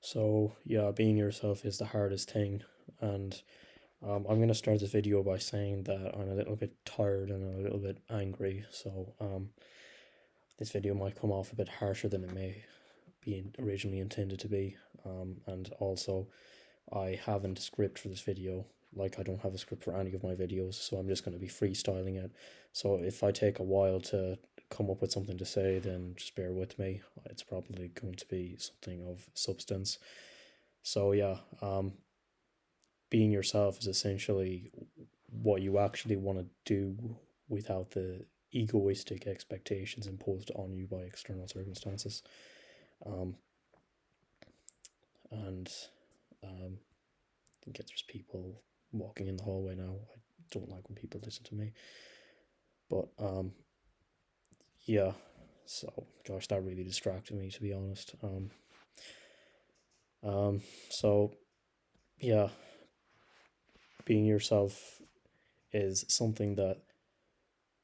So yeah, being yourself is the hardest thing, and I'm gonna start this video by saying that I'm a little bit tired and a little bit angry. So this video might come off a bit harsher than it may be originally intended to be. And also, I haven't a script for this video. Like I don't have a script for any of my videos, so I'm just gonna be freestyling it. So if I take a while to come up with something to say, then just bear with me. It's probably going to be something of substance. So yeah, being yourself is essentially what you actually want to do without the egoistic expectations imposed on you by external circumstances. Um, and I think there's people walking in the hallway now. I don't like when people listen to me, but yeah. So gosh, that really distracted me, to be honest. So yeah, being yourself is something that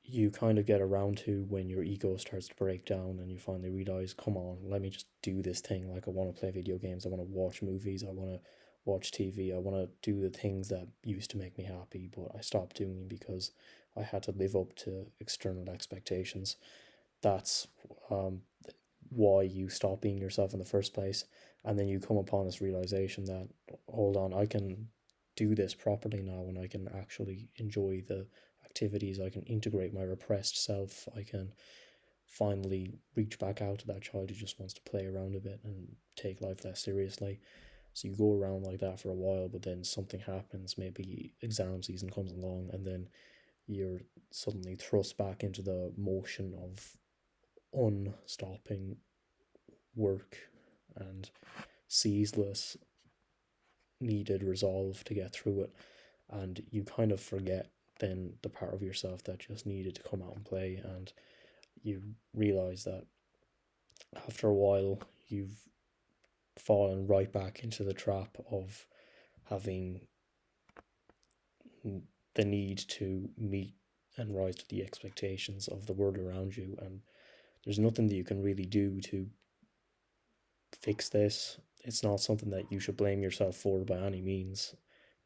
you kind of get around to when your ego starts to break down and you finally realize, come on, let me just do this thing. Like, I want to play video games, I want to watch movies, I want to watch TV, I want to do the things that used to make me happy, but I stopped doing because I had to live up to external expectations. That's um, why you stop being yourself in the first place. And then you come upon this realization that, hold on, I can do this properly now and I can actually enjoy the activities. I can integrate my repressed self. I can finally reach back out to that child who just wants to play around a bit and take life less seriously. So you go around like that for a while, but then something happens. Maybe exam season comes along, and then you're suddenly thrust back into the motion of unstopping work and ceaseless needed resolve to get through it. And you kind of forget then the part of yourself that just needed to come out and play. And you realize that after a while, you've fallen right back into the trap of having the need to meet and rise to the expectations of the world around you. And there's nothing that you can really do to fix this. It's not something that you should blame yourself for by any means.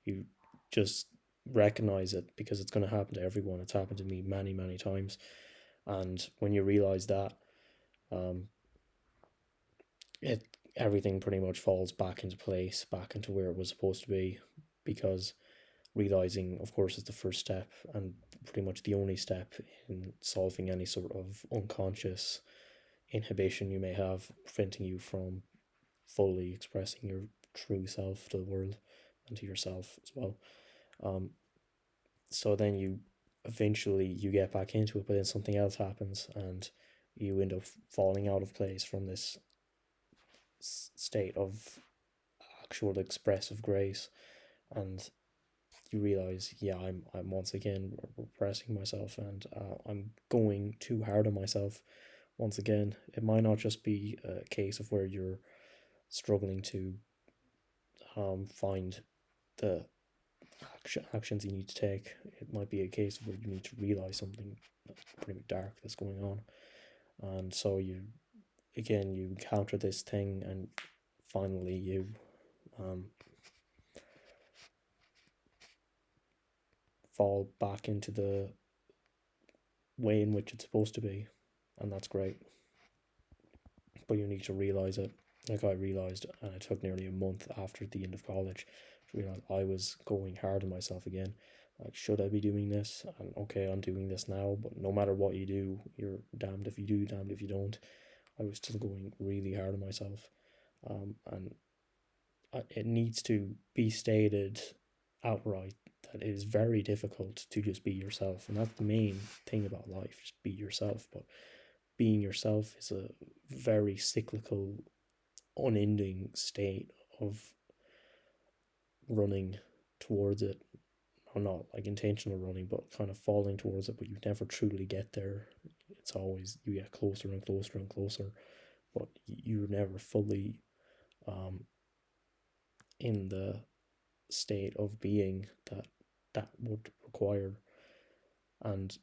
You just recognize it because it's going to happen to everyone. It's happened to me many, many times. And when you realize that, um, it everything pretty much falls back into place, back into where it was supposed to be, because realizing, of course, is the first step and pretty much the only step in solving any sort of unconscious inhibition you may have, preventing you from fully expressing your true self to the world and to yourself as well. Um, so then you eventually you get back into it, but then something else happens and you end up falling out of place from this state of actual expressive grace, and you realize, yeah, I'm once again repressing myself, and I'm going too hard on myself once again. It might not just be a case of where you're struggling to find the actions you need to take. It might be a case of where you need to realize something pretty dark that's going on, and so you encounter this thing, and finally you um, fall back into the way in which it's supposed to be, and that's great. But you need to realize it. Like I realized, and it took nearly a month after the end of college to realize I was going hard on myself again. Like, should I be doing this? And okay, I'm doing this now, but no matter what you do, you're damned if you do, damned if you don't. I was still going really hard on myself, and it needs to be stated outright that it is very difficult to just be yourself, and that's the main thing about life. Just be yourself, but being yourself is a very cyclical, unending state of running towards it, or not like intentional running, but kind of falling towards it, but you never truly get there. It's always you get closer and closer and closer, but you're never fully in the state of being that would require. And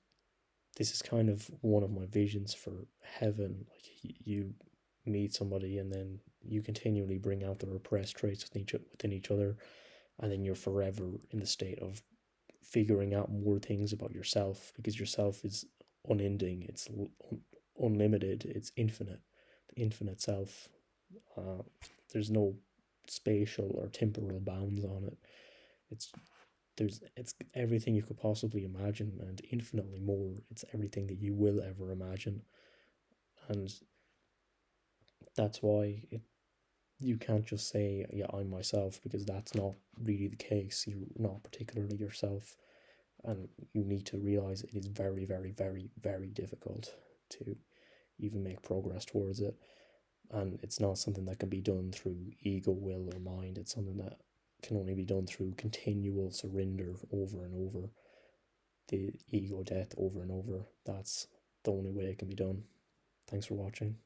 this is kind of one of my visions for heaven. Like, you meet somebody and then you continually bring out the repressed traits within each other, and then you're forever in the state of figuring out more things about yourself, because yourself is unending, it's unlimited, it's infinite, the infinite self. Uh, there's no spatial or temporal bounds on it. It's it's everything you could possibly imagine and infinitely more. It's everything that you will ever imagine, and that's why you can't just say, yeah, I'm myself, because that's not really the case. You're not particularly yourself, and you need to realize it is very, very, very, very difficult to even make progress towards it. And it's not something that can be done through ego, will, or mind. It's something that can only be done through continual surrender over and over, the ego death over and over. That's the only way it can be done. Thanks for watching.